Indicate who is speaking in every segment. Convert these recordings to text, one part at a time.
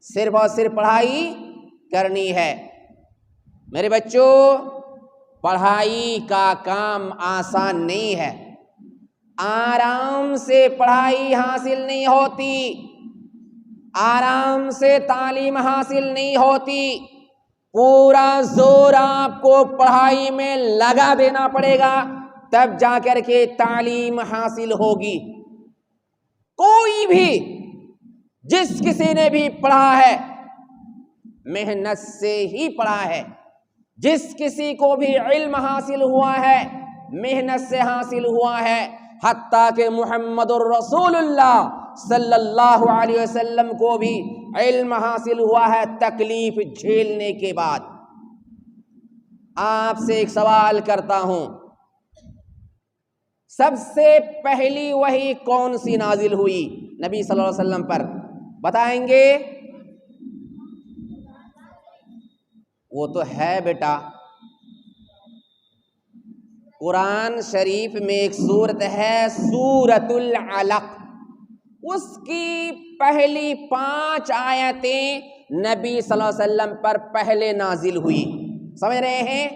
Speaker 1: صرف اور صرف پڑھائی کرنی ہے۔ میرے بچوں، پڑھائی کا کام آسان نہیں ہے، آرام سے پڑھائی حاصل نہیں ہوتی، آرام سے تعلیم حاصل نہیں ہوتی، پورا زور آپ کو پڑھائی میں لگا دینا پڑے گا، تب جا کر کے تعلیم حاصل ہوگی۔ کوئی بھی، جس کسی نے بھی پڑھا ہے محنت سے ہی پڑھا ہے، جس کسی کو بھی علم حاصل ہوا ہے محنت سے حاصل ہوا ہے، حتیٰ کہ محمد الرسول اللہ صلی اللہ علیہ وسلم کو بھی علم حاصل ہوا ہے تکلیف جھیلنے کے بعد۔ آپ سے ایک سوال کرتا ہوں، سب سے پہلی وحی کون سی نازل ہوئی نبی صلی اللہ علیہ وسلم پر؟ بتائیں گے؟ وہ تو ہے بیٹا، قرآن شریف میں ایک سورت ہے سورۃ العلق، اس کی پہلی 5 آیتیں نبی صلی اللہ علیہ وسلم پر پہلے نازل ہوئی۔ سمجھ رہے ہیں؟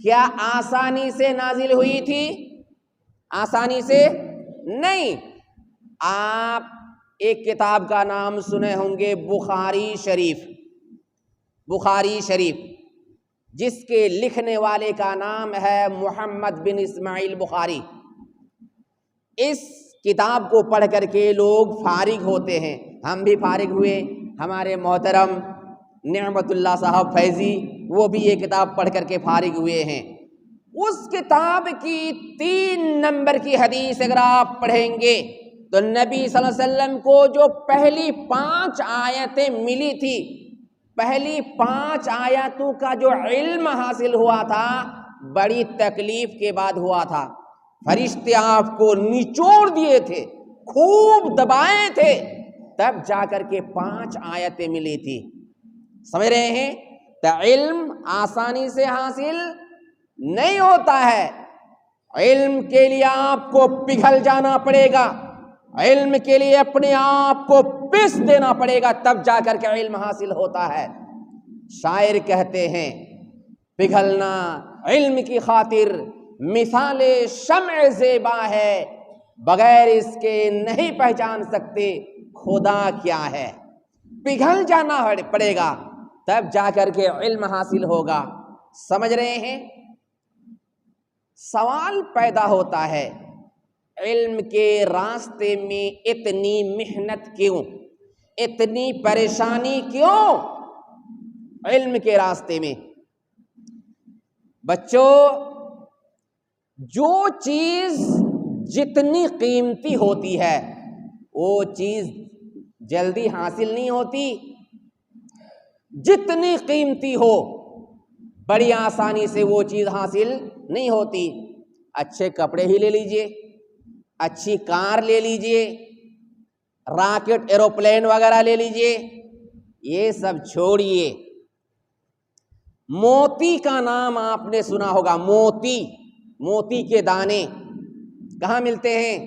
Speaker 1: کیا آسانی سے نازل ہوئی تھی؟ آسانی سے نہیں۔ آپ ایک کتاب کا نام سنے ہوں گے، بخاری شریف، بخاری شریف، جس کے لکھنے والے کا نام ہے محمد بن اسماعیل بخاری۔ اس کتاب کو پڑھ کر کے لوگ فارغ ہوتے ہیں، ہم بھی فارغ ہوئے، ہمارے محترم نعمت اللہ صاحب فیضی وہ بھی یہ کتاب پڑھ کر کے فارغ ہوئے ہیں۔ اس کتاب کی 3 نمبر کی حدیث اگر آپ پڑھیں گے تو نبی صلی اللہ علیہ وسلم کو جو پہلی 5 آیتیں ملی تھی، پہلی 5 آیاتوں کا جو علم حاصل ہوا تھا بڑی تکلیف کے بعد ہوا تھا۔ فرشتے آپ کو نچوڑ دیے تھے، خوب دبائے تھے، تب جا کر کے 5 آیتیں ملی تھی۔ سمجھ رہے ہیں؟ تو علم آسانی سے حاصل نہیں ہوتا ہے، علم کے لیے آپ کو پگھل جانا پڑے گا، علم کے لیے اپنے آپ کو پس دینا پڑے گا، تب جا کر کے علم حاصل ہوتا ہے۔ شاعر کہتے ہیں، پگھلنا علم کی خاطر مثال شمع زیبا ہے، بغیر اس کے نہیں پہچان سکتے خدا کیا ہے۔ پگھل جانا پڑے گا تب جا کر کے علم حاصل ہوگا۔ سمجھ رہے ہیں؟ سوال پیدا ہوتا ہے، علم کے راستے میں اتنی محنت کیوں، اتنی پریشانی کیوں علم کے راستے میں؟ بچوں، جو چیز جتنی قیمتی ہوتی ہے وہ چیز جلدی حاصل نہیں ہوتی، جتنی قیمتی ہو بڑی آسانی سے وہ چیز حاصل نہیں ہوتی۔ اچھے کپڑے ہی لے لیجئے، اچھی کار لے لیجئے، راکٹ ایروپلین وغیرہ لے لیجئے، یہ سب چھوڑیے۔ موتی کا نام آپ نے سنا ہوگا، موتی، موتی کے دانے کہاں ملتے ہیں؟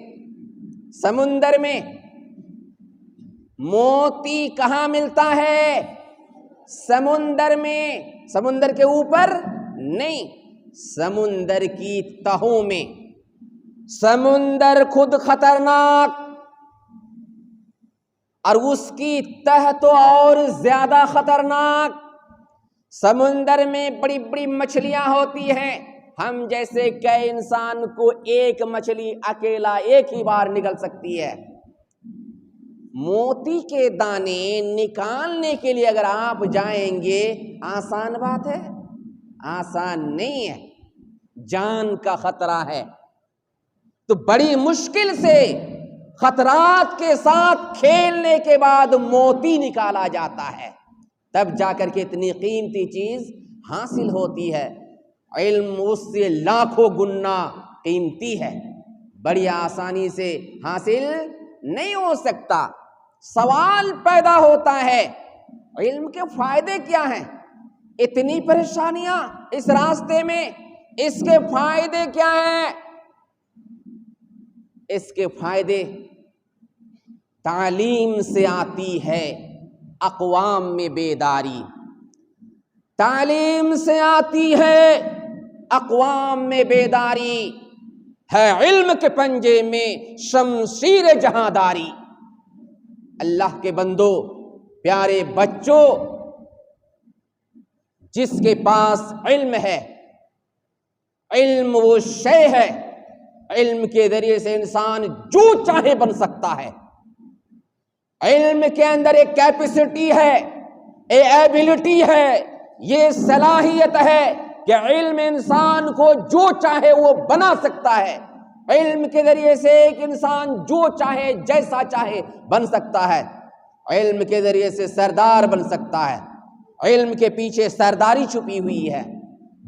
Speaker 1: سمندر میں۔ موتی کہاں ملتا ہے؟ سمندر میں، سمندر کے اوپر نہیں، سمندر کی تہوں میں۔ سمندر خود خطرناک اور اس کی تہ تو اور زیادہ خطرناک۔ سمندر میں بڑی بڑی مچھلیاں ہوتی ہیں، ہم جیسے کئی انسان کو ایک مچھلی اکیلا ایک ہی بار نگل سکتی ہے۔ موتی کے دانے نکالنے کے لیے اگر آپ جائیں گے، آسان بات ہے؟ آسان نہیں ہے، جان کا خطرہ ہے۔ تو بڑی مشکل سے خطرات کے ساتھ کھیلنے کے بعد موتی نکالا جاتا ہے، تب جا کر کے اتنی قیمتی چیز حاصل ہوتی ہے۔ علم اس سے لاکھوں گنا قیمتی ہے، بڑی آسانی سے حاصل نہیں ہو سکتا۔ سوال پیدا ہوتا ہے، علم کے فائدے کیا ہیں؟ اتنی پریشانیاں اس راستے میں، اس کے فائدے کیا ہیں؟ اس کے فائدے تعلیم سے آتی ہے، اقوام میں بیداری، تعلیم سے آتی ہے اقوام میں بیداری، ہے علم کے پنجے میں شمشیر جہانداری۔ اللہ کے بندو، پیارے بچوں، جس کے پاس علم ہے، علم وہ شے ہے، علم کے ذریعے سے انسان جو چاہے بن سکتا ہے۔ علم کے اندر ایک کیپیسٹی ہے، ایک ایبلٹی ہے، یہ صلاحیت ہے کہ علم انسان کو جو چاہے وہ بنا سکتا ہے۔ علم کے ذریعے سے ایک انسان جو چاہے جیسا چاہے بن سکتا ہے۔ علم کے ذریعے سے سردار بن سکتا ہے، علم کے پیچھے سرداری چھپی ہوئی ہے،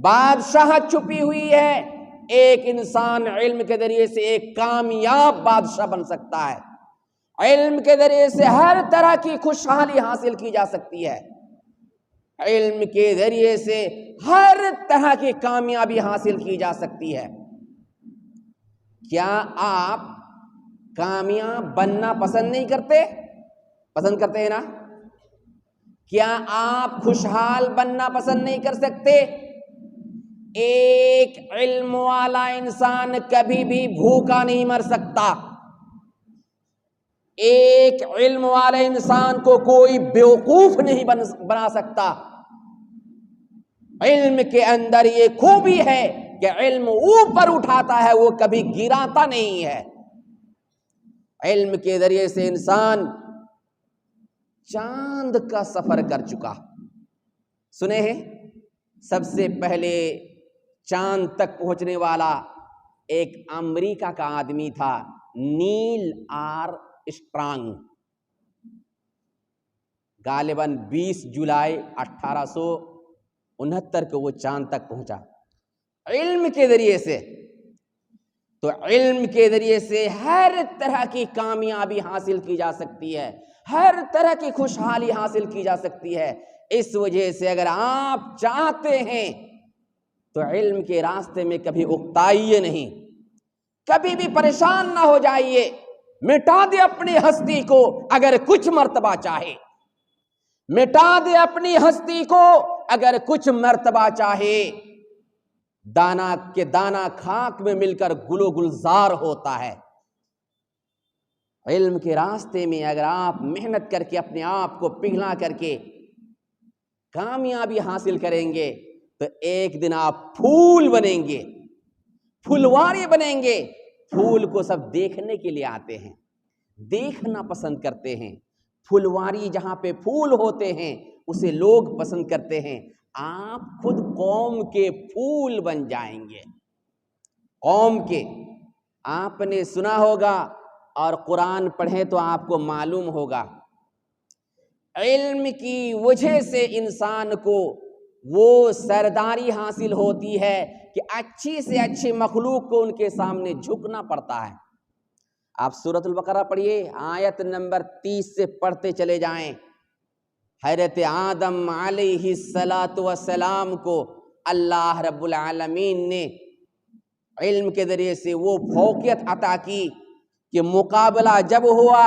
Speaker 1: بادشاہت چھپی ہوئی ہے۔ ایک انسان علم کے ذریعے سے ایک کامیاب بادشاہ بن سکتا ہے، علم کے ذریعے سے ہر طرح کی خوشحالی حاصل کی جا سکتی ہے، علم کے ذریعے سے ہر طرح کی کامیابی حاصل کی جا سکتی ہے۔ کیا آپ کامیاب بننا پسند نہیں کرتے؟ پسند کرتے ہیں نا؟ کیا آپ خوشحال بننا پسند نہیں کر سکتے؟ ایک علم والا انسان کبھی بھی بھوکا نہیں مر سکتا، ایک علم والے انسان کو کوئی بیوقوف نہیں بنا سکتا۔ علم کے اندر یہ خوبی ہے کہ علم اوپر اٹھاتا ہے، وہ کبھی گراتا نہیں ہے۔ علم کے ذریعے سے انسان چاند کا سفر کر چکا۔ سنے ہیں سب سے پہلے چاند تک پہنچنے والا ایک امریکہ کا آدمی تھا، نیل آرمسٹرانگ۔ غالباً 20 جولائی 1869 کو وہ چاند تک پہنچا علم کے ذریعے سے۔ تو علم کے ذریعے سے ہر طرح کی کامیابی حاصل کی جا سکتی ہے، ہر طرح کی خوشحالی حاصل کی جا سکتی ہے۔ اس وجہ سے اگر آپ چاہتے ہیں تو علم کے راستے میں کبھی اکتائیے نہیں، کبھی بھی پریشان نہ ہو جائیے۔ مٹا دے اپنی ہستی کو اگر کچھ مرتبہ چاہے، مٹا دے اپنی ہستی کو اگر کچھ مرتبہ چاہے۔ دانا کے دانا خاک میں مل کر گل و گلزار ہوتا ہے۔ علم کے راستے میں اگر آپ محنت کر کے اپنے آپ کو پگھلا کر کے کامیابی حاصل کریں گے تو ایک دن آپ پھول بنیں گے، پھلواری بنیں گے۔ پھول کو سب دیکھنے کے لیے آتے ہیں، دیکھنا پسند کرتے ہیں۔ پھلواری جہاں پہ پھول ہوتے ہیں اسے لوگ پسند کرتے ہیں۔ آپ خود قوم کے پھول بن جائیں گے، قوم کے۔ آپ نے سنا ہوگا اور قرآن پڑھیں تو آپ کو معلوم ہوگا، علم کی وجہ سے انسان کو وہ سرداری حاصل ہوتی ہے کہ اچھی سے اچھی مخلوق کو ان کے سامنے جھکنا پڑتا ہے۔ آپ سورۃ البقرہ پڑھیے، آیت نمبر 30 سے پڑھتے چلے جائیں۔ حضرت آدم علیہ السلام کو اللہ رب العالمین نے علم کے ذریعے سے وہ فوقیت عطا کی کہ مقابلہ جب ہوا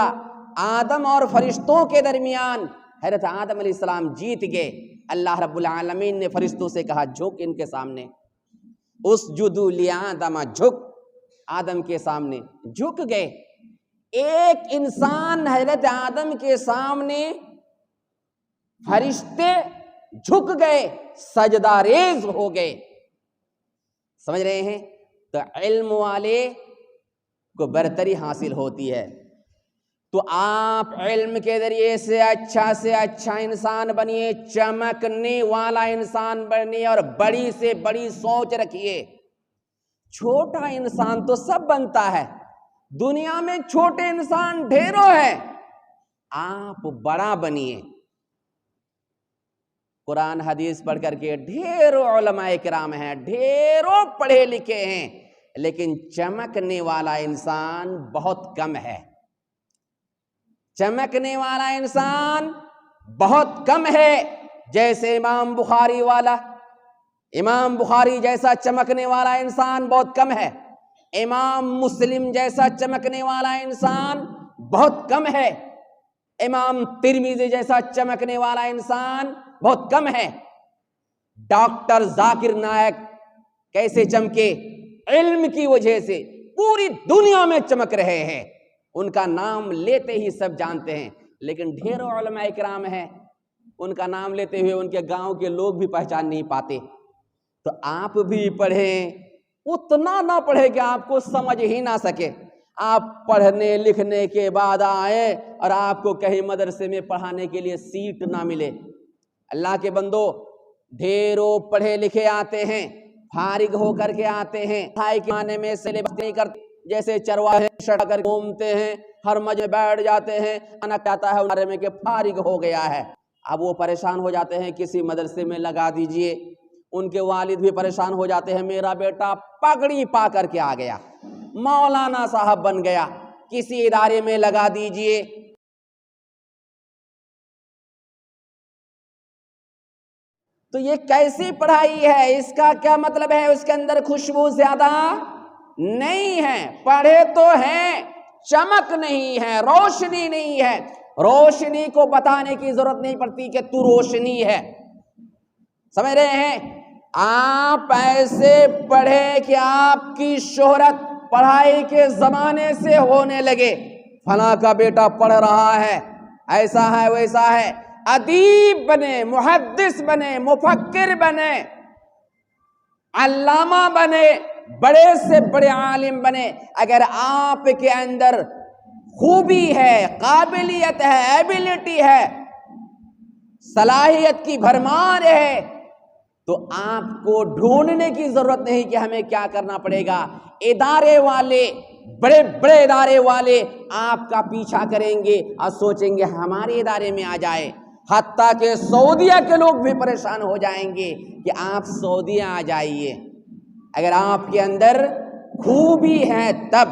Speaker 1: آدم اور فرشتوں کے درمیان، حضرت آدم علیہ السلام جیت گئے۔ اللہ رب العالمین نے فرشتوں سے کہا جھک ان کے سامنے، اسجدوا لآدم، جھک آدم کے سامنے، جھک گئے۔ ایک انسان حضرت آدم کے سامنے، فرشتے جھک گئے، سجدہ ریز ہو گئے۔ سمجھ رہے ہیں؟ تو علم والے کو برتری حاصل ہوتی ہے۔ تو آپ علم کے ذریعے سے اچھا انسان بنیے، چمکنے والا انسان بنیے، اور بڑی سے بڑی سوچ رکھیے۔ چھوٹا انسان تو سب بنتا ہے، دنیا میں چھوٹے انسان ڈھیروں ہیں، آپ بڑا بنیے۔ قرآن حدیث پڑھ کر کے ڈھیروں علماء کرام ہیں، ڈھیروں پڑھے لکھے ہیں، لیکن چمکنے والا انسان بہت کم ہے۔ چمکنے والا انسان بہت کم ہے۔ جیسے امام بخاری والا، امام بخاری جیسا چمکنے والا انسان بہت کم ہے، امام مسلم جیسا چمکنے والا انسان بہت کم ہے۔ امام ترمذی جیسا چمکنے والا انسان بہت کم ہے۔ ڈاکٹر ذاکر نائک کیسے چمکے؟ علم کی وجہ سے پوری دنیا میں چمک رہے ہیں، ان کا نام لیتے ہی سب جانتے ہیں۔ لیکن ڈھیروں علماء اکرام ہیں، ان کا نام لیتے ہوئے ان کے گاؤں کے لوگ بھی پہچان نہیں پاتے۔ تو آپ بھی پڑھیں، اتنا نہ پڑھیں کہ آپ کو سمجھ ہی نہ سکے۔ آپ پڑھنے لکھنے کے بعد آئے اور آپ کو کہیں مدرسے میں پڑھانے کے لیے سیٹ نہ ملے۔ اللہ کے بندو، ڈھیروں پڑھے لکھے آتے ہیں، فارغ ہو کر کے آتے ہیں، پڑھائی کے معنی میں سلیبس نہیں کرتے، جیسے چرواہے شڑ کر گھومتے ہیں، ہر مجمع بیٹھ جاتے ہیں، انا کہتا ہے انارے میں کہ فارغ ہو گیا ہے۔ اب وہ پریشان ہو جاتے ہیں کسی مدرسے میں لگا دیجئے، ان کے والد بھی پریشان ہو جاتے ہیں، میرا بیٹا پگڑی پا کر کے آ گیا، مولانا صاحب بن گیا، کسی ادارے میں لگا دیجئے۔ تو یہ کیسی پڑھائی ہے؟ اس کا کیا مطلب ہے؟ اس کے اندر خوشبو زیادہ نہیں ہے، پڑھے تو ہیں، چمک نہیں ہے، روشنی نہیں ہے۔ روشنی کو بتانے کی ضرورت نہیں پڑتی کہ تو روشنی ہے، سمجھ رہے ہیں؟ آپ ایسے پڑھے کہ آپ کی شہرت پڑھائی کے زمانے سے ہونے لگے، فلاں کا بیٹا پڑھ رہا ہے، ایسا ہے ویسا ہے، ادیب بنے، محدث بنے، مفکر بنے، علامہ بنے، بڑے سے بڑے عالم بنے۔ اگر آپ کے اندر خوبی ہے، قابلیت ہے، ایبلٹی ہے، صلاحیت کی بھرمار ہے، تو آپ کو ڈھونڈنے کی ضرورت نہیں کہ ہمیں کیا کرنا پڑے گا۔ ادارے والے، بڑے بڑے ادارے والے آپ کا پیچھا کریں گے اور سوچیں گے ہمارے ادارے میں آ جائے، حتیٰ کہ سعودیہ کے لوگ بھی پریشان ہو جائیں گے کہ آپ سعودیہ آ جائیے۔ اگر آپ کے اندر خوبی ہے تب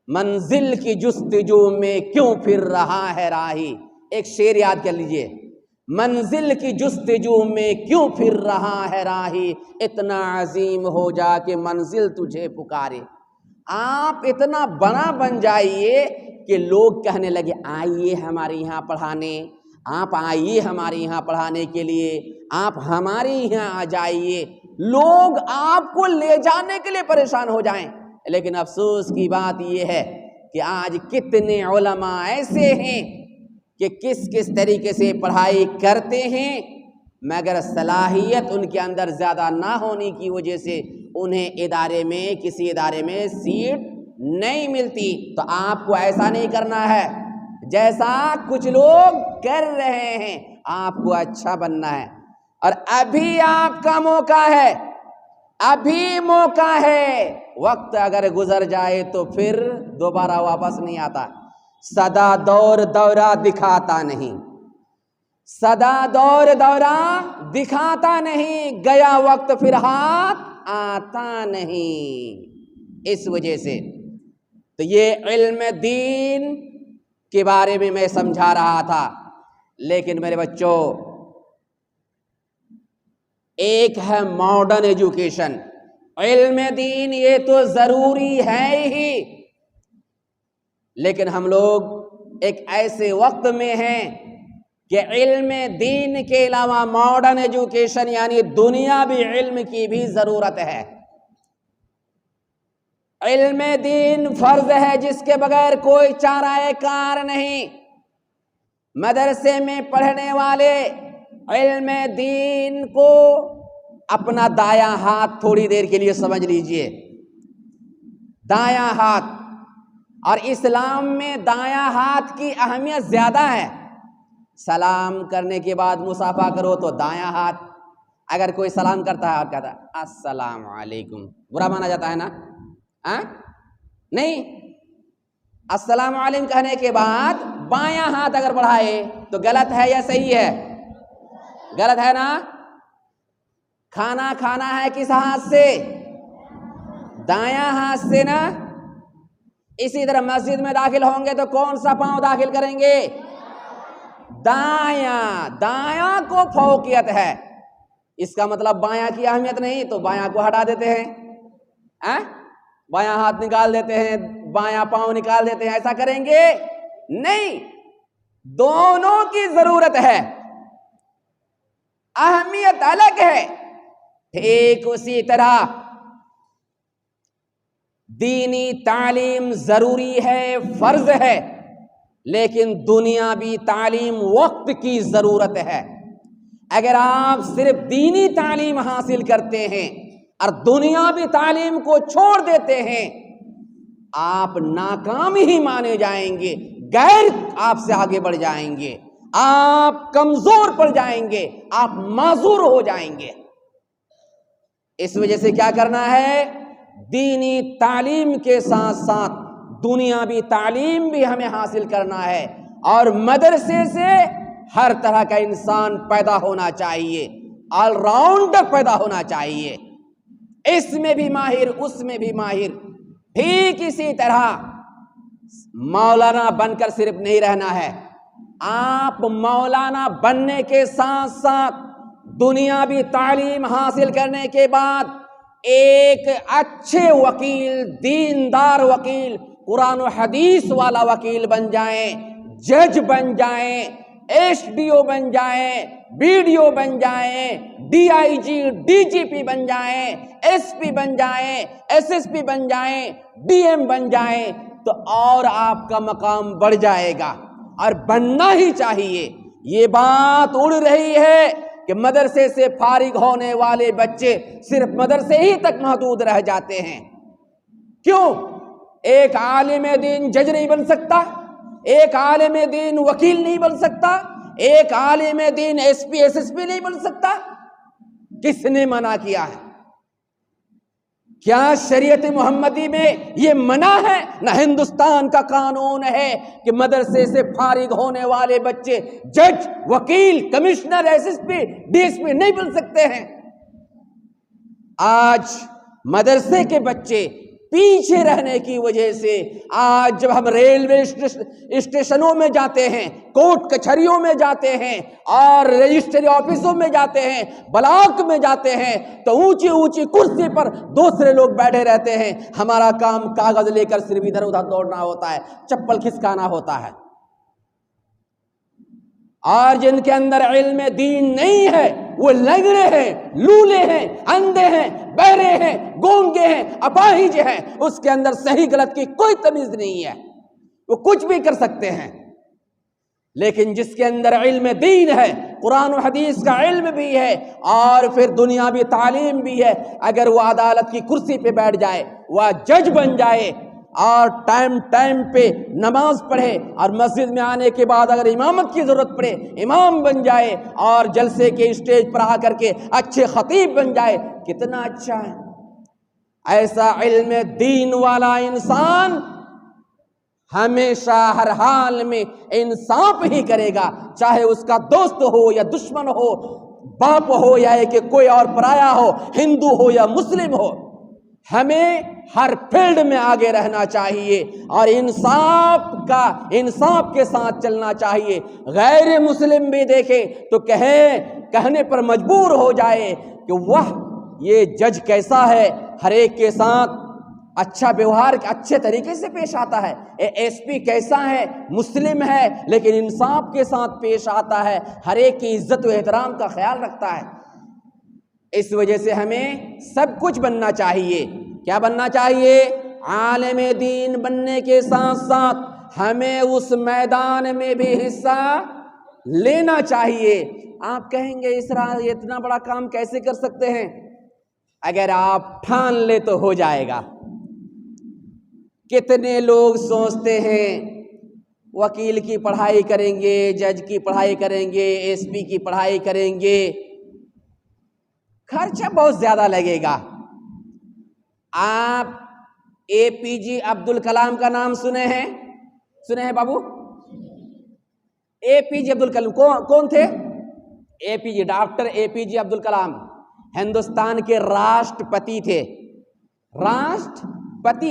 Speaker 1: منزل کی جستجو میں کیوں پھر رہا ہے راہی، ایک شعر یاد کر لیجئے، منزل کی جستجو میں کیوں پھر رہا ہے راہی، اتنا عظیم ہو جا کہ منزل تجھے پکارے۔ آپ اتنا بڑا بن جائیے کہ لوگ کہنے لگے آئیے ہمارے یہاں پڑھانے، آپ آئیے ہمارے یہاں پڑھانے کے لیے، آپ ہمارے یہاں آ جائیے، لوگ آپ کو لے جانے کے لیے پریشان ہو جائیں۔ لیکن افسوس کی بات یہ ہے کہ آج کتنے علماء ایسے ہیں کہ کس طریقے سے پڑھائی کرتے ہیں، مگر صلاحیت ان کے اندر زیادہ نہ ہونے کی وجہ سے انہیں ادارے میں، کسی ادارے میں سیٹ نہیں ملتی۔ تو آپ کو ایسا نہیں کرنا ہے جیسا کچھ لوگ کر رہے ہیں، آپ کو اچھا بننا ہے، اور ابھی آپ کا موقع ہے، ابھی موقع ہے۔ وقت اگر گزر جائے تو پھر دوبارہ واپس نہیں آتا۔ سدا دور دورہ دکھاتا نہیں، سدا دور دورہ دکھاتا نہیں، گیا وقت پھر ہاتھ آتا نہیں۔ اس وجہ سے تو یہ علم دین کے بارے میں سمجھا رہا تھا۔ لیکن میرے بچوں، ایک ہے ماڈرن ایجوکیشن، علم دین یہ تو ضروری ہے ہی، لیکن ہم لوگ ایک ایسے وقت میں ہیں کہ علم دین کے علاوہ ماڈرن ایجوکیشن یعنی دنیاوی علم کی بھی ضرورت ہے۔ علم دین فرض ہے جس کے بغیر کوئی چارہ کار نہیں۔ مدرسے میں پڑھنے والے علم دین کو اپنا دایاں ہاتھ تھوڑی دیر کے لیے سمجھ لیجئے، دایاں ہاتھ، اور اسلام میں دایاں ہاتھ کی اہمیت زیادہ ہے۔ سلام کرنے کے بعد مصافحہ کرو تو دایاں ہاتھ، اگر کوئی سلام کرتا ہے اور کہتا ہے السلام علیکم، برا مانا جاتا ہے نا؟ نہیں، السلام علیکم کہنے کے بعد بایاں ہاتھ اگر بڑھائے تو غلط ہے یا صحیح ہے؟ غلط ہے نا؟ کھانا کھانا ہے کس ہاتھ سے؟ دایاں ہاتھ سے نا؟ اسی طرح مسجد میں داخل ہوں گے تو کون سا پاؤں داخل کریں گے؟ دایاں۔ دایاں کو فوقیت ہے، اس کا مطلب بایاں کی اہمیت نہیں تو بایاں کو ہٹا دیتے ہیں، بایاں ہاتھ نکال دیتے ہیں، بایاں پاؤں نکال دیتے ہیں، ایسا کریں گے نہیں۔ دونوں کی ضرورت ہے، اہمیت الگ ہے۔ ٹھیک اسی طرح دینی تعلیم ضروری ہے، فرض ہے، لیکن دنیاوی تعلیم وقت کی ضرورت ہے۔ اگر آپ صرف دینی تعلیم حاصل کرتے ہیں اور دنیاوی تعلیم کو چھوڑ دیتے ہیں، آپ ناکام ہی مانے جائیں گے، غیر آپ سے آگے بڑھ جائیں گے، آپ کمزور پڑ جائیں گے، آپ معذور ہو جائیں گے۔ اس وجہ سے کیا کرنا ہے؟ دینی تعلیم کے ساتھ ساتھ دنیاوی تعلیم بھی ہمیں حاصل کرنا ہے، اور مدرسے سے ہر طرح کا انسان پیدا ہونا چاہیے، آل راؤنڈر پیدا ہونا چاہیے، اس میں بھی ماہر، اس میں بھی ماہر۔ ٹھیک اسی طرح مولانا بن کر صرف نہیں رہنا ہے، آپ مولانا بننے کے ساتھ ساتھ دنیاوی تعلیم حاصل کرنے کے بعد ایک اچھے وکیل، دیندار وکیل، قرآن و حدیث والا وکیل بن جائیں، جج بن جائیں، ایس ڈی او بن جائیں، بی ڈی او بن جائیں، D I G, D G پی بن جائیں، ایس پی بن جائیں، ایس ایس پی بن جائیں، ڈی ایم بن جائیں، تو اور آپ کا مقام بڑھ جائے گا، اور بننا ہی چاہیے۔ یہ بات اڑ رہی ہے کہ مدرسے سے فارغ ہونے والے بچے صرف مدرسے ہی تک محدود رہ جاتے ہیں۔ کیوں؟ ایک عالم دین جج نہیں بن سکتا، ایک عالم دین وکیل نہیں بن سکتا، ایک عالم دین S P S S P نہیں بن سکتا؟ کس نے منع کیا ہے؟ کیا شریعت محمدی میں یہ منع ہے؟ نہ ہندوستان کا قانون ہے کہ مدرسے سے فارغ ہونے والے بچے جج، وکیل، کمشنر، ایس ایس پی، ڈی ایس پی نہیں بن سکتے ہیں۔ آج مدرسے کے بچے پیچھے رہنے کی وجہ سے آج جب ہم ریلوے اسٹیشنوں میں جاتے ہیں، کورٹ کچہریوں میں جاتے ہیں، اور رجسٹری آفسوں میں جاتے ہیں، بلاک میں جاتے ہیں، تو اونچی اونچی کرسی پر دوسرے لوگ بیٹھے رہتے ہیں، ہمارا کام کاغذ لے کر صرف ادھر ادھر دوڑنا ہوتا ہے، چپل کھسکانا ہوتا ہے۔ اور جن کے اندر علم دین نہیں ہے وہ لنگڑے ہیں، لولے ہیں، اندھے ہیں، بہرے ہیں، گونگے ہیں، اپاہج ہیں، اس کے اندر صحیح غلط کی کوئی تمیز نہیں ہے، وہ کچھ بھی کر سکتے ہیں۔ لیکن جس کے اندر علم دین ہے، قرآن و حدیث کا علم بھی ہے، اور پھر دنیاوی تعلیم بھی ہے، اگر وہ عدالت کی کرسی پہ بیٹھ جائے، وہ جج بن جائے، اور ٹائم پہ نماز پڑھے، اور مسجد میں آنے کے بعد اگر امامت کی ضرورت پڑے امام بن جائے، اور جلسے کے اسٹیج پر آ کر کے اچھے خطیب بن جائے، کتنا اچھا ہے۔ ایسا علم دین والا انسان ہمیشہ ہر حال میں انصاف ہی کرے گا، چاہے اس کا دوست ہو یا دشمن ہو، باپ ہو یا کہ کوئی اور پرایا ہو، ہندو ہو یا مسلم ہو۔ ہمیں ہر فیلڈ میں آگے رہنا چاہیے، اور انصاف کے ساتھ چلنا چاہیے۔ غیر مسلم بھی دیکھے تو کہنے پر مجبور ہو جائے کہ واہ، یہ جج کیسا ہے، ہر ایک کے ساتھ اچھا ویوہار، اچھے طریقے سے پیش آتا ہے، ایس پی کیسا ہے، مسلم ہے لیکن انصاف کے ساتھ پیش آتا ہے، ہر ایک کی عزت و احترام کا خیال رکھتا ہے۔ اس وجہ سے ہمیں سب کچھ بننا چاہیے۔ کیا بننا چاہیے؟ عالم دین بننے کے ساتھ ساتھ ہمیں اس میدان میں بھی حصہ لینا چاہیے۔ آپ کہیں گے یہ اتنا بڑا کام کیسے کر سکتے ہیں؟ اگر آپ ٹھان لے تو ہو جائے گا۔ کتنے لوگ سوچتے ہیں وکیل کی پڑھائی کریں گے، جج کی پڑھائی کریں گے، ایس پی کی پڑھائی کریں گے، خرچہ بہت زیادہ لگے گا۔ آپ اے پی جے عبد الکلام کا نام سنے ہیں بابو؟ اے پی جے عبد الکلام کون تھے؟ اے پی جے، ڈاکٹر اے پی جے عبد الکلام ہندوستان کے راشٹرپتی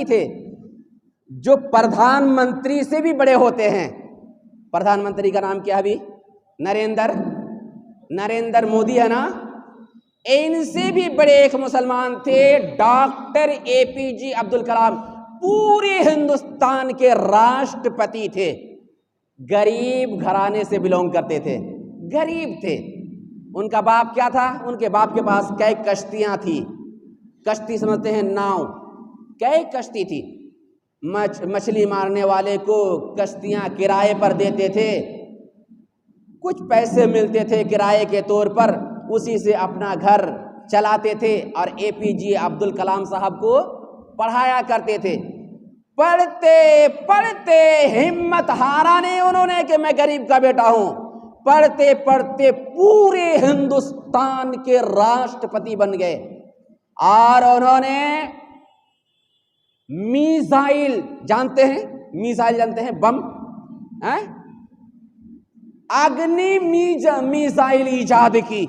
Speaker 1: تھے، جو پردھان منتری سے بھی بڑے ہوتے ہیں۔ پردھان منتری کا نام کیا ابھی؟ نریندر مودی ہے نا؟ ان سے بھی بڑے ایک مسلمان تھے، ڈاکٹر اے پی جے عبد الکلام، پورے ہندوستان کے راشٹرپتی تھے۔ غریب گھرانے سے بلونگ کرتے تھے، غریب تھے۔ ان کا باپ کیا تھا؟ ان کے باپ کے پاس کئی کشتیاں تھی، کشتی سمجھتے ہیں ناؤ، کئی کشتی تھی۔ مچھلی مارنے والے کو کشتیاں کرائے پر دیتے تھے، کچھ پیسے ملتے تھے کرائے کے طور پر، اسی سے اپنا گھر چلاتے تھے اور اے پی جے عبد الکلام صاحب کو پڑھایا کرتے تھے۔ پڑھتے پڑھتے ہمت ہارا نہیں انہوں نے کہ میں غریب کا بیٹا ہوں، پڑھتے پڑھتے پورے ہندوستان کے راشٹرپتی بن گئے، اور انہوں نے میزائل جانتے ہیں، میزائل جانتے ہیں، بم، اگنی میزائل ایجاد کی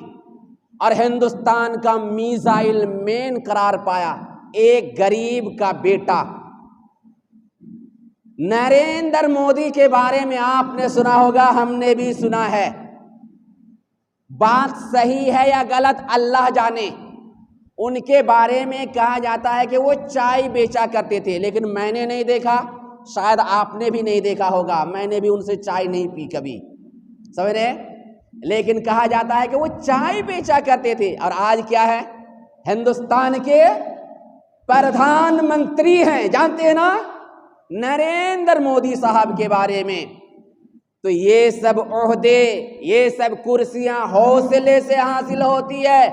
Speaker 1: اور ہندوستان کا میزائل مین قرار پایا ایک غریب کا بیٹا۔ نریندر مودی کے بارے میں آپ نے سنا ہوگا، ہم نے بھی سنا ہے، بات صحیح ہے یا غلط اللہ جانے۔ ان کے بارے میں کہا جاتا ہے کہ وہ چائے بیچا کرتے تھے، لیکن میں نے نہیں دیکھا، شاید آپ نے بھی نہیں دیکھا ہوگا، میں نے بھی ان سے چائے نہیں پی کبھی، سمجھ رہے؟ لیکن کہا جاتا ہے کہ وہ چائے بیچا کرتے تھے، اور آج کیا ہے؟ ہندوستان کے پردھان منتری ہیں، جانتے ہیں نا نریندر مودی صاحب کے بارے میں۔ تو یہ سب عہدے، یہ سب کرسیاں حوصلے سے حاصل ہوتی ہے،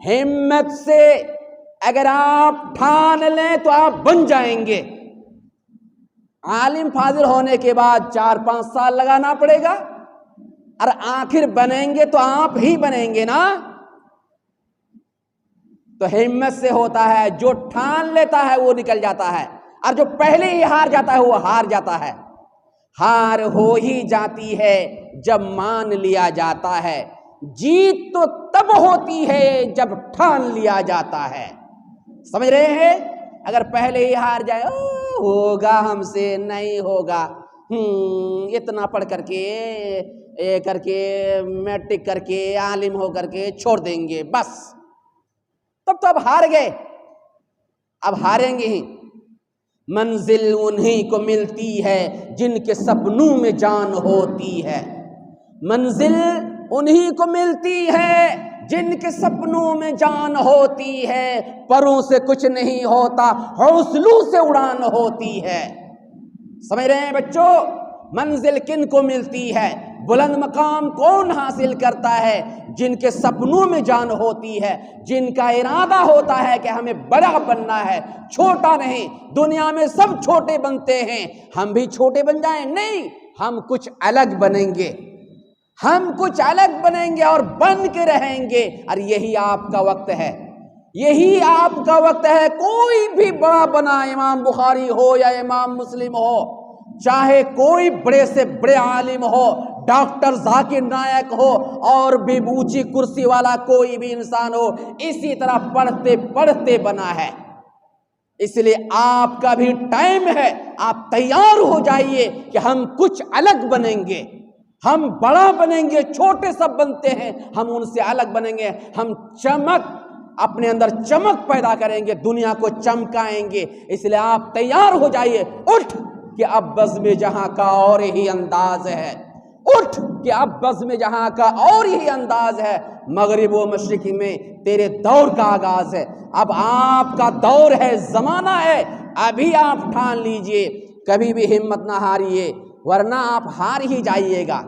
Speaker 1: ہمت سے۔ اگر آپ ٹھان لیں تو آپ بن جائیں گے۔ عالم فاضل ہونے کے بعد 4-5 سال لگانا پڑے گا، اور آخر بنیں گے تو آپ ہی بنیں گے نا۔ تو ہمت سے ہوتا ہے، جو ٹھان لیتا ہے وہ نکل جاتا ہے، اور جو پہلے ہی ہار جاتا ہے وہ ہار جاتا ہے۔ ہار ہو ہی جاتی ہے جب مان لیا جاتا ہے، جیت تو تب ہوتی ہے جب ٹھان لیا جاتا ہے، سمجھ رہے ہیں؟ اگر پہلے ہی ہار جائے، ہوگا ہم سے نہیں ہوگا، اتنا پڑھ کر کے میٹرک کر کے عالم ہو کر کے چھوڑ دیں گے بس، تب تو اب ہار گئے، اب ہاریں گے ہی۔ منزل انہی کو ملتی ہے جن کے سپنوں میں جان ہوتی ہے، منزل انہی کو ملتی ہے جن کے سپنوں میں جان ہوتی ہے، پروں سے کچھ نہیں ہوتا، حوصلوں سے اڑان ہوتی ہے، سمجھ رہے ہیں بچوں؟ منزل کن کو ملتی ہے؟ بلند مقام کون حاصل کرتا ہے؟ جن کے سپنوں میں جان ہوتی ہے، جن کا ارادہ ہوتا ہے کہ ہمیں بڑا بننا ہے، چھوٹا نہیں۔ دنیا میں سب چھوٹے بنتے ہیں، ہم بھی چھوٹے بن جائیں؟ نہیں، ہم کچھ الگ بنیں گے، ہم کچھ الگ بنیں گے اور بن کے رہیں گے، اور یہی آپ کا وقت ہے، یہی آپ کا وقت ہے۔ کوئی بھی بڑا بنا، امام بخاری ہو یا امام مسلم ہو، چاہے کوئی بڑے سے بڑے عالم ہو، ڈاکٹر ذاکر نائک ہو، اور بھی اونچی کرسی والا کوئی بھی انسان ہو، اسی طرح پڑھتے پڑھتے بنا ہے۔ اس لیے آپ کا بھی ٹائم ہے، آپ تیار ہو جائیے کہ ہم کچھ الگ بنیں گے، ہم بڑا بنیں گے۔ چھوٹے سب بنتے ہیں، ہم ان سے الگ بنیں گے، ہم اپنے اندر چمک پیدا کریں گے، دنیا کو چمکائیں گے۔ اس لیے آپ تیار ہو جائیے، اٹھ کہ اب بزم جہاں کا اور ہی انداز ہے، اٹھ کہ اب بزم جہاں کا اور ہی انداز ہے، مغرب و مشرق میں تیرے دور کا آغاز ہے، اب آپ کا دور ہے، زمانہ ہے، ابھی آپ ٹھان لیجئے، کبھی بھی ہمت نہ ہاریے، ورنہ آپ ہار ہی جائیے گا۔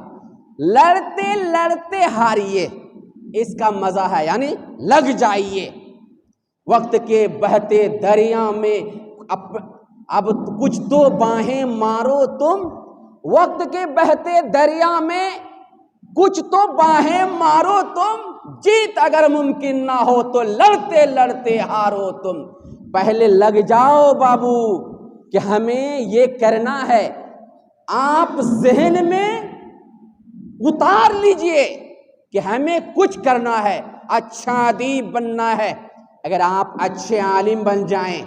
Speaker 1: لڑتے لڑتے ہاریے، اس کا مزہ ہے، یعنی لگ جائیے۔ وقت کے بہتے دریا میں اب کچھ تو باہیں مارو تم، وقت کے بہتے دریا میں کچھ تو باہیں مارو تم، جیت اگر ممکن نہ ہو تو لڑتے لڑتے ہارو تم۔ پہلے لگ جاؤ بابو کہ ہمیں یہ کرنا ہے، آپ ذہن میں اتار لیجئے کہ ہمیں کچھ کرنا ہے، اچھا ادیب بننا ہے۔ اگر آپ اچھے عالم بن جائیں،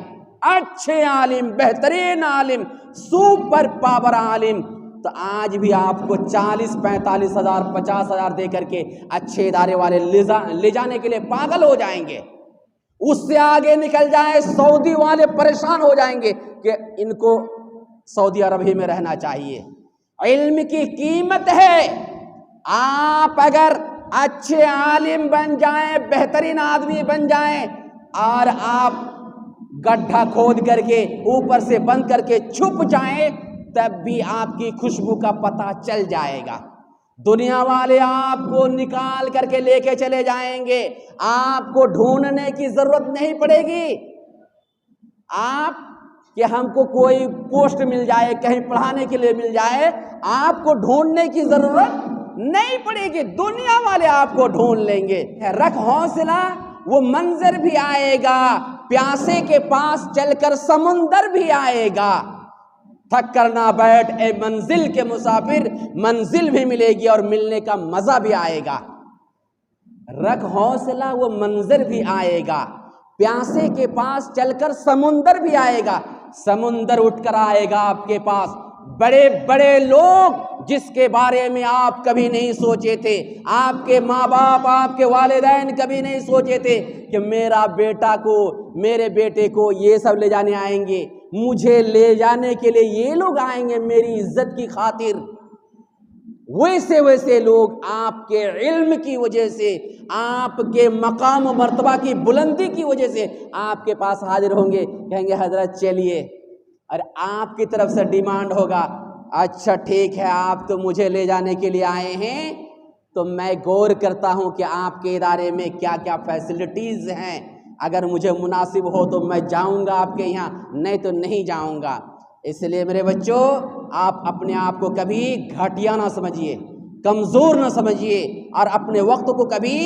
Speaker 1: اچھے عالم، بہترین عالم، سپر پاور عالم، تو آج بھی آپ کو 40-45 ہزار 50 ہزار دے کر کے اچھے ادارے والے لے جانے کے لیے پاگل ہو جائیں گے۔ اس سے آگے نکل جائیں، سعودی والے پریشان ہو جائیں گے کہ ان کو سعودی عرب ہی میں رہنا چاہیے، علم کی قیمت ہے. آپ اگر اچھے عالم بن جائیں، بہترین آدمی بن جائیں، اور آپ گڈھا کھود کر کے اوپر سے بند کر کے چھپ جائیں، تب بھی آپ کی خوشبو کا پتہ چل جائے گا. دنیا والے آپ کو نکال کر کے لے کے چلے جائیں گے، آپ کو ڈھونڈنے کی ضرورت نہیں پڑے گی. آپ کہ ہم کو کوئی پوسٹ مل جائے، کہیں پڑھانے کے لیے مل جائے، آپ کو ڈھونڈنے کی ضرورت نہیں پڑے گی، دنیا والے آپ کو ڈھونڈ لیں گے. رکھ حوصلہ، وہ منظر بھی آئے گا، پیاسے کے پاس چل کر سمندر بھی آئے گا. تھک کر نہ بیٹھ اے منزل کے مسافر، منزل بھی ملے گی اور ملنے کا مزہ بھی آئے گا. رکھ حوصلہ، وہ منظر بھی آئے گا، پیاسے کے پاس چل کر سمندر بھی آئے گا. سمندر اٹھ کر آئے گا آپ کے پاس. بڑے بڑے لوگ جس کے بارے میں آپ کبھی نہیں سوچے تھے، آپ کے ماں باپ، آپ کے والدین کبھی نہیں سوچے تھے کہ میرا بیٹا کو، میرے بیٹے کو یہ سب لے جانے آئیں گے، مجھے لے جانے کے لیے یہ لوگ آئیں گے میری عزت کی خاطر. ویسے ویسے لوگ آپ کے علم کی وجہ سے، آپ کے مقام و مرتبہ کی بلندی کی وجہ سے آپ کے پاس حاضر ہوں گے، کہیں گے حضرت چلیے. اور آپ کی طرف سے ڈیمانڈ ہوگا، اچھا ٹھیک ہے، آپ تو مجھے لے جانے کے لیے آئے ہیں، تو میں غور کرتا ہوں کہ آپ کے ادارے میں کیا کیا فیسلٹیز ہیں، اگر مجھے مناسب ہو تو میں جاؤں گا آپ کے یہاں، نہیں تو نہیں جاؤں گا. اس لیے میرے بچوں، آپ اپنے آپ کو کبھی گھٹیا نہ سمجھیے، کمزور نہ سمجھیے، اور اپنے وقت کو کبھی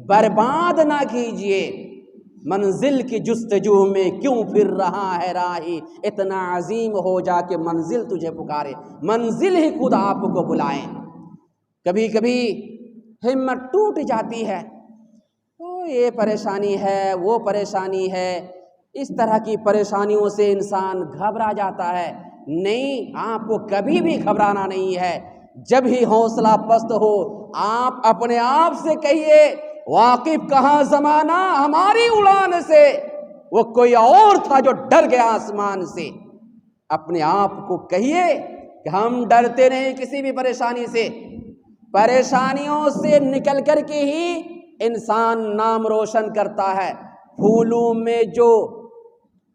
Speaker 1: برباد نہ کیجیے. منزل کی جستجو میں کیوں پھر رہا ہے راہی، اتنا عظیم ہو جا کہ منزل تجھے پکارے، منزل ہی خود آپ کو بلائیں. کبھی کبھی ہمت ٹوٹ جاتی ہے، تو یہ پریشانی ہے، وہ پریشانی ہے، اس طرح کی پریشانیوں سے انسان گھبرا جاتا ہے. نہیں، آپ کو کبھی بھی گھبرانا نہیں ہے. جب ہی حوصلہ پست ہو، آپ اپنے آپ سے کہیے، واقف کہاں زمانہ ہماری اڑان سے، وہ کوئی اور تھا جو ڈر گیا آسمان سے. اپنے آپ کو کہیے کہ ہم ڈرتے نہیں کسی بھی پریشانی سے. پریشانیوں سے نکل کر کے ہی انسان نام روشن کرتا ہے. پھولوں میں جو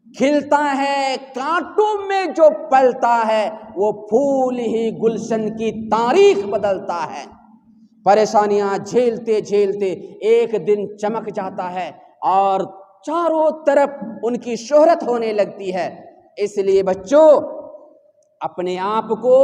Speaker 1: کھلتا ہے، کانٹوں میں جو پلتا ہے، وہ پھول ہی گلشن کی تاریخ بدلتا ہے. پریشانیاں جھیلتے جھیلتے ایک دن چمک جاتا ہے اور چاروں طرف ان کی شہرت ہونے لگتی ہے. اس لیے بچوں، اپنے آپ کو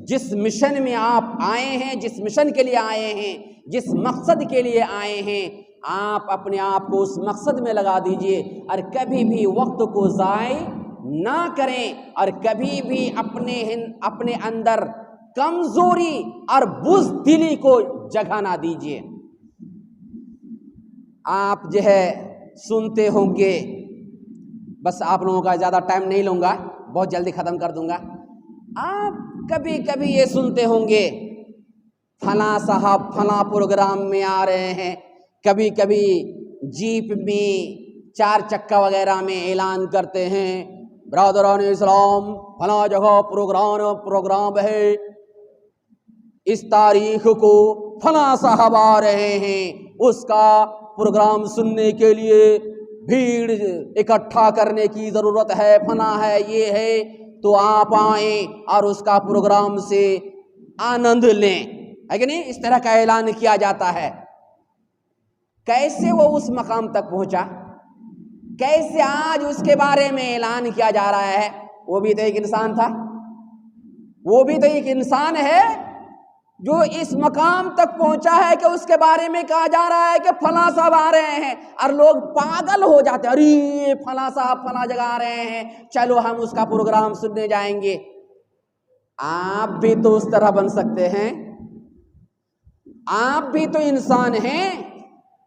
Speaker 1: جس مشن میں آپ آئے ہیں، جس مشن کے لیے آئے ہیں، جس مقصد کے لیے آئے ہیں، آپ اپنے آپ کو اس مقصد میں لگا دیجئے، اور کبھی بھی وقت کو ضائع نہ کریں، اور کبھی بھی اپنے اندر کمزوری اور بزدلی کو جگہ نہ دیجئے. آپ جو ہے سنتے ہوں گے، بس آپ لوگوں کا زیادہ ٹائم نہیں لوں گا، بہت جلدی ختم کر دوں گا. آپ کبھی کبھی یہ سنتے ہوں گے، فلاں صاحب فلاں پروگرام میں آ رہے ہیں. کبھی کبھی جیپ میں، چار چکہ وغیرہ میں اعلان کرتے ہیں، برادران اسلام فلاں جگہ پروگرام ہے، اس تاریخ کو فلاں صاحب آ رہے ہیں، اس کا پروگرام سننے کے لیے بھیڑ اکٹھا کرنے کی ضرورت ہے، فلاں ہے، یہ ہے، تو آپ آئیں اور اس کا پروگرام سے آنند لیں. ہے کہ نہیں؟ اس طرح کا اعلان کیا جاتا ہے. کیسے وہ اس مقام تک پہنچا؟ کیسے آج اس کے بارے میں اعلان کیا جا رہا ہے؟ وہ بھی تو ایک انسان تھا، وہ بھی تو ایک انسان ہے جو اس مقام تک پہنچا ہے کہ اس کے بارے میں کہا جا رہا ہے کہ فلاں صاحب آ رہے ہیں، اور لوگ پاگل ہو جاتے ہیں، ارے فلاں صاحب فلاں جگہ آ رہے ہیں، چلو ہم اس کا پروگرام سننے جائیں گے. آپ بھی تو اس طرح بن سکتے ہیں، آپ بھی تو انسان ہیں،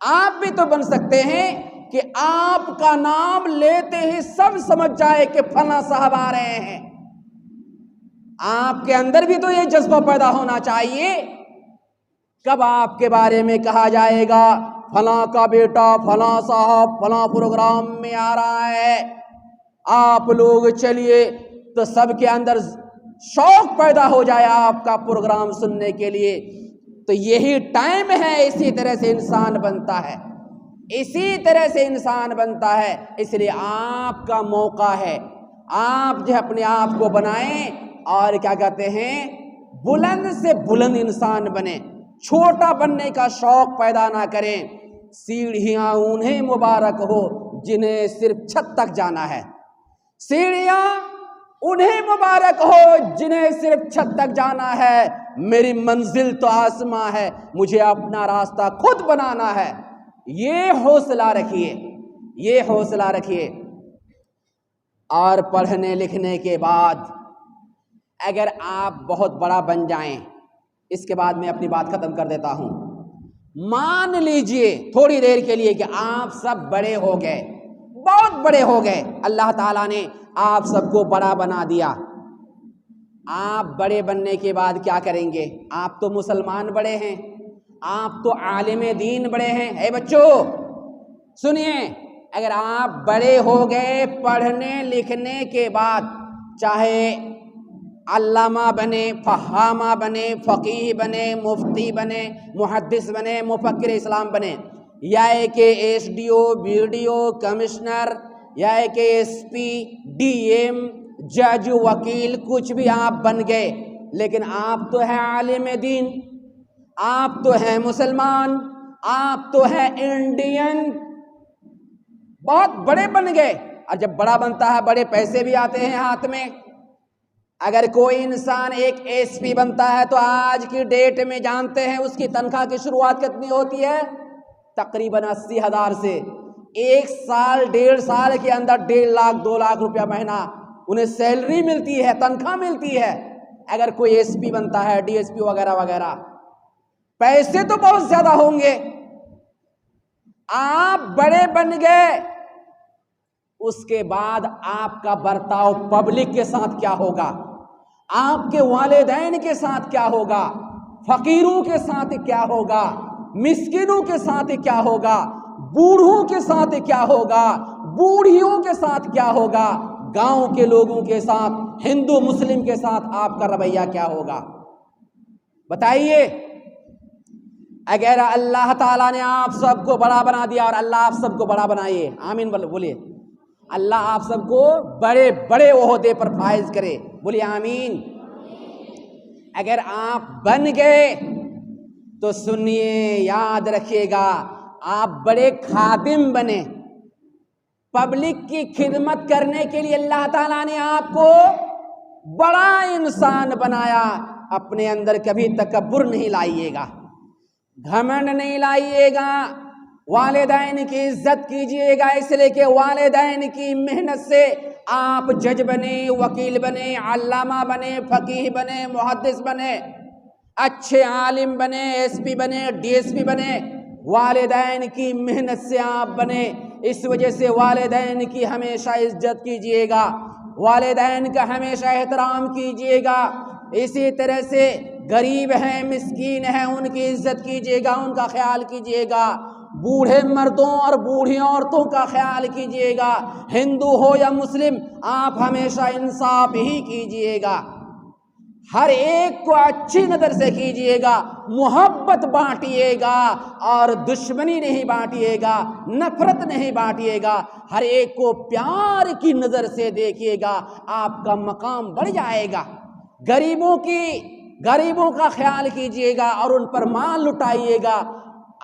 Speaker 1: آپ بھی تو بن سکتے ہیں کہ آپ کا نام لیتے ہی سب سمجھ جائے کہ فلاں صاحب آ رہے ہیں. آپ کے اندر بھی تو یہ جذبہ پیدا ہونا چاہیے. کب آپ کے بارے میں کہا جائے گا فلاں کا بیٹا فلاں صاحب فلاں پروگرام میں آ رہا ہے، آپ لوگ چلیے، تو سب کے اندر شوق پیدا ہو جائے آپ کا پروگرام سننے کے لیے، تو یہی ٹائم ہے۔ اسی طرح سے انسان بنتا ہے، اسی طرح سے انسان بنتا ہے۔ اس لیے آپ کا موقع ہے، آپ جو اپنے آپ کو بنائیں اور کیا کہتے ہیں، بلند سے بلند انسان بنے، چھوٹا بننے کا شوق پیدا نہ کریں۔ سیڑھیاں انہیں مبارک ہو جنہیں صرف چھت تک جانا ہے، سیڑھیاں انہیں مبارک ہو جنہیں صرف چھت تک جانا ہے، میری منزل تو آسماں ہے، مجھے اپنا راستہ خود بنانا ہے۔ یہ حوصلہ رکھیے، یہ حوصلہ رکھیے۔ اور پڑھنے لکھنے کے بعد اگر آپ بہت بڑا بن جائیں، اس کے بعد میں اپنی بات ختم کر دیتا ہوں۔ مان لیجئے تھوڑی دیر کے لیے کہ آپ سب بڑے ہو گئے، بہت بڑے ہو گئے، اللہ تعالیٰ نے آپ سب کو بڑا بنا دیا۔ آپ بڑے بننے کے بعد کیا کریں گے؟ آپ تو مسلمان بڑے ہیں، آپ تو عالم دین بڑے ہیں۔ اے بچوں سنیے، اگر آپ بڑے ہو گئے پڑھنے لکھنے کے بعد، چاہے علامہ بنے، فہامہ بنے، فقیہ بنے، مفتی بنے، محدث بنے، مفکر اسلام بنے، یا کہ S D O, B D O, commissioner, یا کہ ایس پی، ڈی ایم، جج، وکیل، کچھ بھی آپ بن گئے، لیکن آپ تو ہیں عالم دین، آپ تو ہیں مسلمان، آپ تو ہیں انڈین، بہت بڑے بن گئے۔ اور جب بڑا بنتا ہے بڑے پیسے بھی آتے ہیں ہاتھ میں۔ اگر کوئی انسان ایک ایس پی بنتا ہے تو آج کی ڈیٹ میں جانتے ہیں اس کی تنخواہ کی شروعات کتنی ہوتی ہے؟ تقریباً 80,000 سے۔ ایک سال 1.5 سال کے اندر 1.5 لاکھ 2 لاکھ روپیہ مہینہ انہیں سیلری ملتی ہے، تنخواہ ملتی ہے۔ اگر کوئی ایس پی بنتا ہے، ڈی ایس پی وغیرہ وغیرہ، پیسے تو بہت زیادہ ہوں گے۔ آپ بڑے بن گئے، اس کے بعد آپ کا برتاؤ پبلک کے ساتھ کیا ہوگا؟ آپ کے والدین کے ساتھ کیا ہوگا؟ فقیروں کے ساتھ کیا ہوگا؟ مسکینوں کے ساتھ کیا ہوگا؟ بوڑھوں کے ساتھ کیا ہوگا؟ بوڑھیوں کے ساتھ کیا ہوگا؟ گاؤں کے لوگوں کے ساتھ، ہندو مسلم کے ساتھ آپ کا رویہ کیا ہوگا؟ بتائیے۔ اگر اللہ تعالیٰ نے آپ سب کو بڑا بنا دیا، اور اللہ آپ سب کو بڑا بنائے، آمین بولیے، اللہ آپ سب کو بڑے بڑے عہدے پر فائز کرے، بولیے آمین۔ اگر آپ بن گئے تو سنیے، یاد رکھیے گا، آپ بڑے خادم بنے، پبلک کی خدمت کرنے کے لیے اللہ تعالیٰ نے آپ کو بڑا انسان بنایا۔ اپنے اندر کبھی تکبر نہیں لائیے گا، گھمنڈ نہیں لائیے گا، والدین کی عزت کیجئے گا، اس لیے کہ والدین کی محنت سے آپ جج بنے، وکیل بنے، علامہ بنے، فقیہ بنے، محدث بنے، اچھے عالم بنے، ایس پی بنے، ڈی ایس پی بنے، والدین کی محنت سے آپ بنے۔ اس وجہ سے والدین کی ہمیشہ عزت کیجئے گا، والدین کا ہمیشہ احترام کیجئے گا۔ اسی طرح سے غریب ہیں، مسکین ہیں، ان کی عزت کیجئے گا، ان کا خیال کیجئے گا۔ بوڑھے مردوں اور بوڑھی عورتوں کا خیال کیجئے گا، ہندو ہو یا مسلم، آپ ہمیشہ انصاف ہی کیجئے گا، ہر ایک کو اچھی نظر سے کیجئے گا، محبت بانٹیے گا، اور دشمنی نہیں بانٹیے گا، نفرت نہیں بانٹیے گا، ہر ایک کو پیار کی نظر سے دیکھیے گا، آپ کا مقام بڑھ جائے گا۔ غریبوں کا خیال کیجئے گا اور ان پر مال لٹائیے گا۔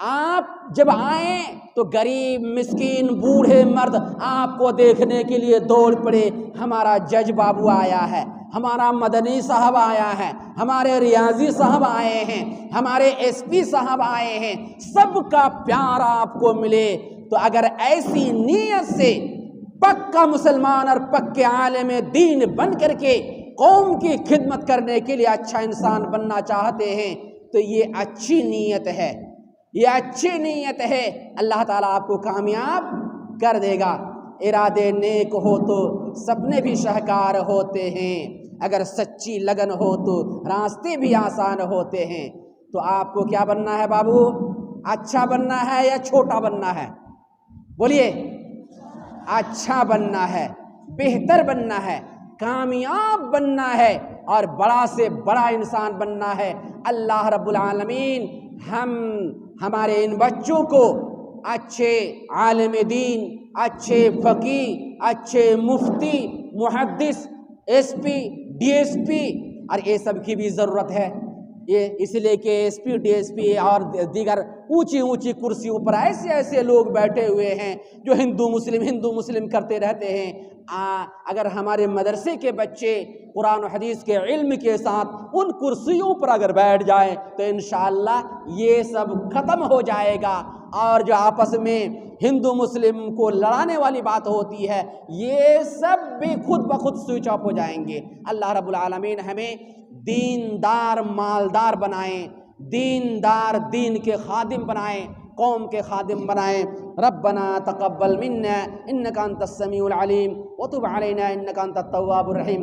Speaker 1: آپ جب آئیں تو غریب، مسکین، بوڑھے مرد آپ کو دیکھنے کے لیے دوڑ پڑے، ہمارا جج بابو آیا ہے، ہمارا مدنی صاحب آیا ہے، ہمارے ریاضی صاحب آئے ہیں، ہمارے ایس پی صاحب آئے ہیں، سب کا پیار آپ کو ملے۔ تو اگر ایسی نیت سے پکا مسلمان اور پکے عالم دین بن کر کے قوم کی خدمت کرنے کے لیے اچھا انسان بننا چاہتے ہیں تو یہ اچھی نیت ہے، یہ اچھی نیت ہے، اللہ تعالیٰ آپ کو کامیاب کر دے گا۔ ارادے نیک ہو تو سپنے بھی شاہکار ہوتے ہیں، اگر سچی لگن ہو تو راستے بھی آسان ہوتے ہیں۔ تو آپ کو کیا بننا ہے بابو؟ اچھا بننا ہے یا چھوٹا بننا ہے؟ بولیے، اچھا بننا ہے، بہتر بننا ہے، کامیاب بننا ہے اور بڑا سے بڑا انسان بننا ہے۔ اللہ رب العالمین ہمارے ان بچوں کو اچھے عالم دین، اچھے فقیہ، اچھے مفتی، محدث، S P, D S P, اور یہ سب کی بھی ضرورت ہے۔ یہ اس لیے کہ S P, D S P اور دیگر اونچی اونچی کرسیوں پر ایسے لوگ بیٹھے ہوئے ہیں جو ہندو مسلم کرتے رہتے ہیں۔ اگر ہمارے مدرسے کے بچے قرآن و حدیث کے علم کے ساتھ ان کرسیوں پر اگر بیٹھ جائیں تو انشاءاللہ یہ سب ختم ہو جائے گا، اور جو آپس میں ہندو مسلم کو لڑانے والی بات ہوتی ہے یہ سب بھی خود بخود سوئچ آف ہو جائیں گے۔ اللہ رب العالمین ہمیں دیندار مالدار بنائیں، دیندار دین کے خادم بنائیں، قوم کے خادم بنائیں۔ ربنا تقبل منا انك انت السميع العليم وتب علينا انك انت التواب الرحيم۔